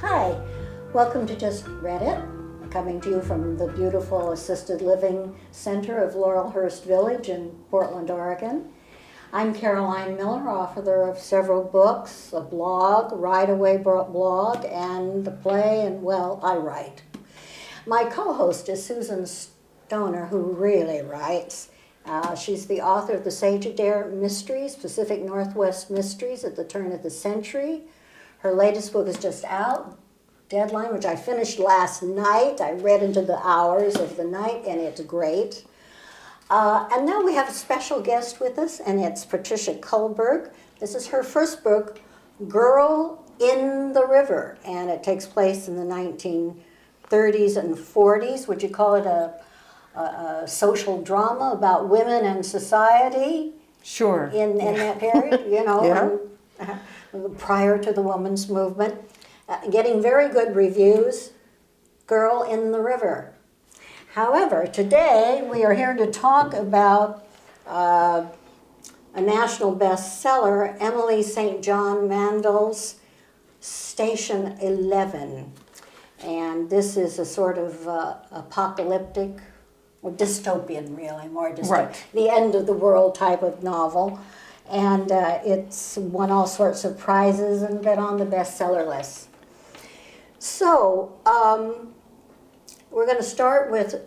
Hi, welcome to Just Read It, coming to you from the beautiful Assisted Living Center of Laurelhurst Village in Portland, Oregon. I'm Caroline Miller, author of several books, a blog, Write Away blog, and the play, and well, I write. My co-host is Susan Stoner, who really writes. She's the author of the Sage Adair Mysteries, Pacific Northwest Mysteries at the Turn of the Century. Her latest book is just out, Deadline, which I finished last night. I read into the hours of the night, and it's great. And now we have a special guest with us, and it's Patricia Kullberg. This is her first book, Girl in the River, and it takes place in the 1930s and 40s. Would you call it a social drama about women and society? Sure. In that period, you know, Yeah. Prior to the women's movement. Getting very good reviews, Girl in the River. However, today we are here to talk about a national bestseller, Emily St. John Mandel's Station 11. And this is a sort of apocalyptic, or dystopian really, more dystopian, Right. the end of the world type of novel. And it's won all sorts of prizes and been on the bestseller list. So, we're going to start with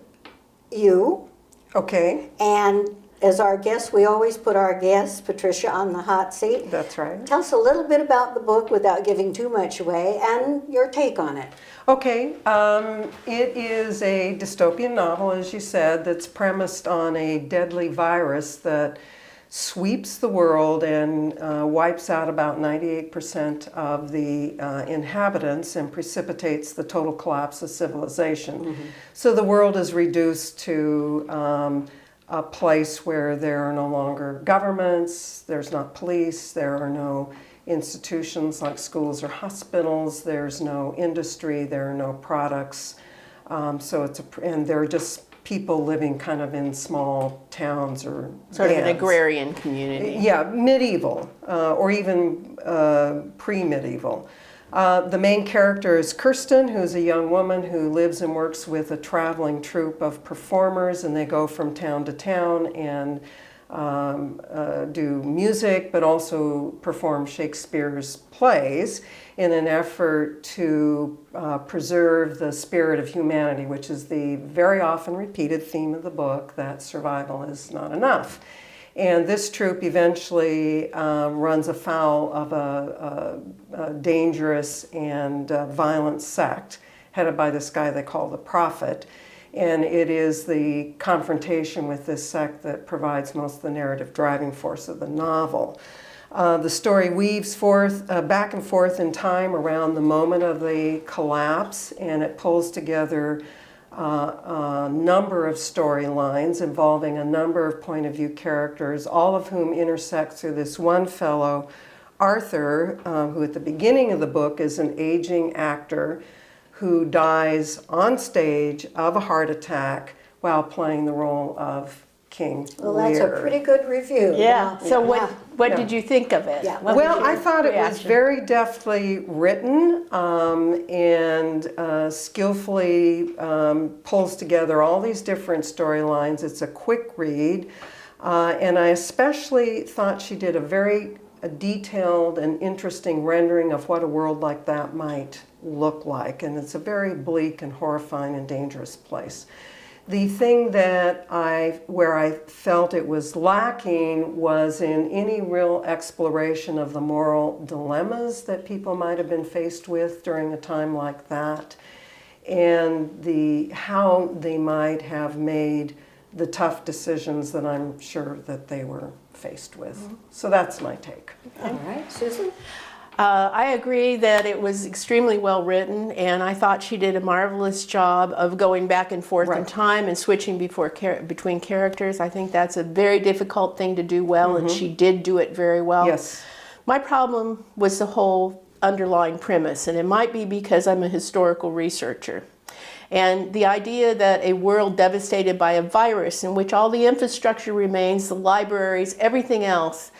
you. Okay, And as our guest, we always put our guest, Patricia, on the hot seat. that's right. Tell us a little bit about the book without giving too much away and your take on it. Okay, it is a dystopian novel, as you said, that's premised on a deadly virus that sweeps the world and wipes out about 98% of the inhabitants and precipitates the total collapse of civilization. Mm-hmm. So the world is reduced to a place where there are no longer governments, there's not police, there are no institutions like schools or hospitals, there's no industry, there are no products. And they're just people living kind of in small towns or sort of an bands. agrarian community. Yeah, medieval or even pre-medieval. The main character is Kirsten, who's a young woman who lives and works with a traveling troupe of performers, and they go from town to town and do music, but also perform Shakespeare's plays in an effort to preserve the spirit of humanity, which is the very often repeated theme of the book, that survival is not enough. And this troupe eventually runs afoul of a dangerous and violent sect headed by this guy they call the Prophet. And it is the confrontation with this sect that provides most of the narrative driving force of the novel. The story weaves back and forth in time around the moment of the collapse, and it pulls together a number of storylines involving a number of point of view characters, all of whom intersect through this one fellow, Arthur, who at the beginning of the book is an aging actor who dies on stage of a heart attack while playing the role of King Well, that's Lear. a pretty good review. Yeah. So what Yeah. did you think of it? Yeah. What Well, was your I thought it was reaction? very deftly written and skillfully pulls together all these different storylines. It's a quick read, and I especially thought she did a detailed and interesting rendering of what a world like that might look like, and it's a very bleak and horrifying and dangerous place. The thing where I felt it was lacking was in any real exploration of the moral dilemmas that people might have been faced with during a time like that, and how they might have made the tough decisions that I'm sure that they were faced with. Mm-hmm. So that's my take. All right, Susan? I agree that it was extremely well written, and I thought she did a marvelous job of going back and forth in time and switching between characters. I think that's a very difficult thing to do well, and she did do it very well. Yes. My problem was the whole underlying premise, and it might be because I'm a historical researcher. And the idea that a world devastated by a virus in which all the infrastructure remains, the libraries, everything else,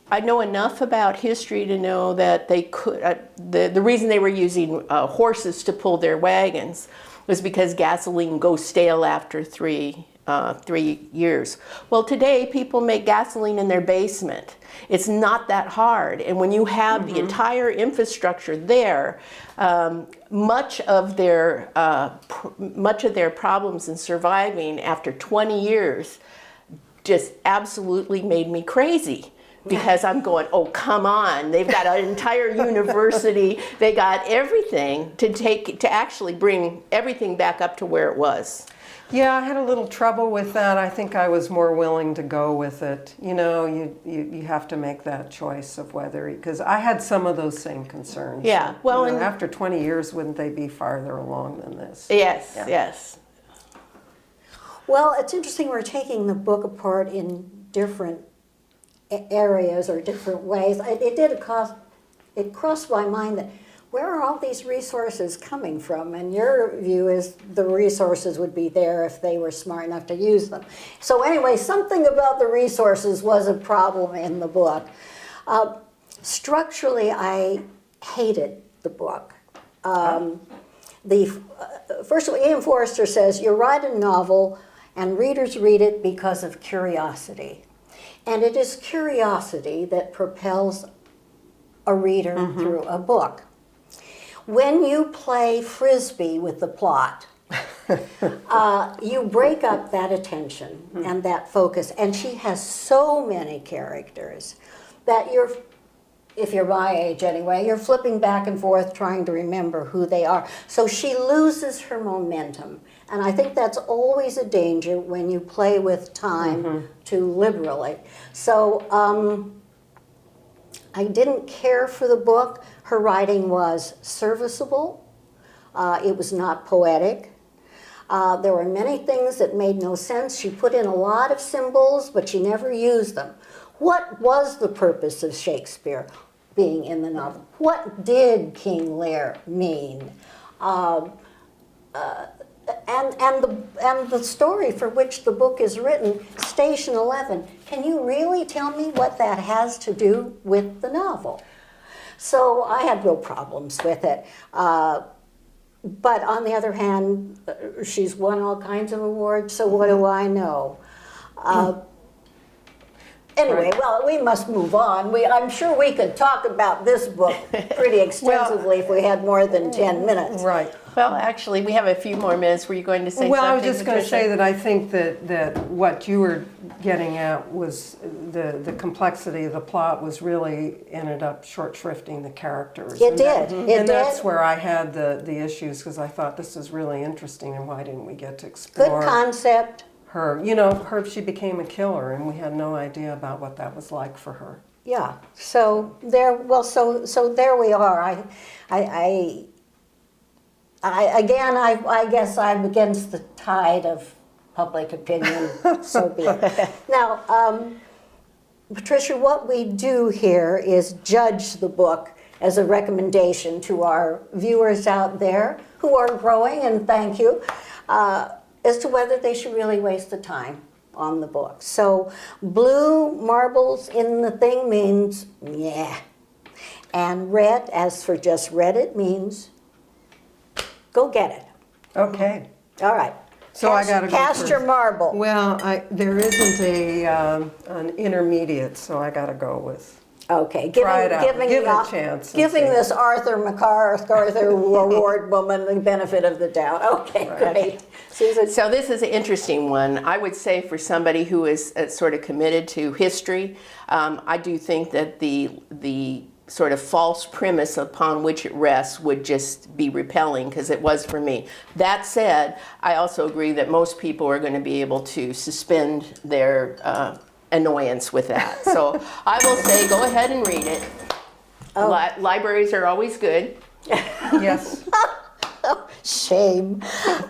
I know enough about history to know that they could, the reason they were using horses to pull their wagons was because gasoline goes stale after 3 years. Well, today people make gasoline in their basement. It's not that hard. And when you have the entire infrastructure there, much of their problems in surviving after 20 years just absolutely made me crazy. Because I'm going, oh, come on. They've got an entire university. They got everything to actually bring everything back up to where it was. Yeah, I had a little trouble with that. I think I was more willing to go with it. You know, you have to make that choice of whether, because I had some of those same concerns. Yeah, well, you know, after 20 years, wouldn't they be farther along than this? Yes, yeah. Yes. Well, it's interesting we're taking the book apart in different areas or different ways. It crossed my mind that where are all these resources coming from? And your view is the resources would be there if they were smart enough to use them. So anyway, something about the resources was a problem in the book. Structurally, I hated the book. First of all, Ian Forster says, you write a novel and readers read it because of curiosity. And it is curiosity that propels a reader through a book. When you play Frisbee with the plot, you break up that attention and that focus. And she has so many characters that if you're my age anyway, you're flipping back and forth trying to remember who they are. So she loses her momentum. And I think that's always a danger when you play with time too liberally. So I didn't care for the book. Her writing was serviceable. It was not poetic. There were many things that made no sense. She put in a lot of symbols, but she never used them. What was the purpose of Shakespeare being in the novel? What did King Lear mean? And the story for which the book is written, Station 11, can you really tell me what that has to do with the novel? So I had no problems with it. But on the other hand, she's won all kinds of awards, so what do I know? Anyway, well, we must move on. I'm sure we could talk about this book pretty extensively if we had more than 10 minutes. Right. Well, actually, we have a few more minutes. Were you going to say something, Well, I was just going to Patricia? say that I think that what you were getting at was the complexity of the plot was really ended up short shrifting the characters. It did. And that's where I had the issues, because I thought this is really interesting, and why didn't we get to explore Good concept. her? You know, she became a killer, and we had no idea about what that was like for her. Yeah. So there. Well, so there we are. I guess I'm against the tide of public opinion, so be it. Now, Patricia, what we do here is judge the book as a recommendation to our viewers out there who are growing, and thank you, as to whether they should really waste the time on the book. So blue marbles in the thing means yeah. And red, as for just read it, means go get it. Okay. All right. So I got to go cast your first. marble. Well, there isn't an intermediate, so I got to go with. Okay, Try it out. Give it a chance. Giving see. this Arthur MacArthur Award woman the benefit of the doubt. Okay, Right. great. Susan? So this is an interesting one. I would say for somebody who is sort of committed to history, I do think that the sort of false premise upon which it rests would just be repelling, because it was for me. That said, I also agree that most people are going to be able to suspend their annoyance with that. So I will say go ahead and read it. Libraries are always good. Yes. Shame.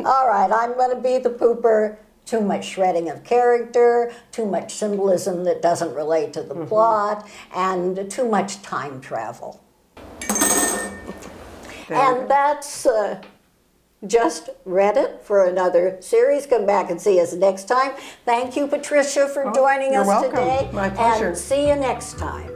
All right, I'm going to be the pooper. Too much shredding of character, too much symbolism that doesn't relate to the plot, and too much time travel. And that's just read it for another series. Come back and see us next time. Thank you, Patricia, for joining you're us welcome. today. My pleasure. And see you next time.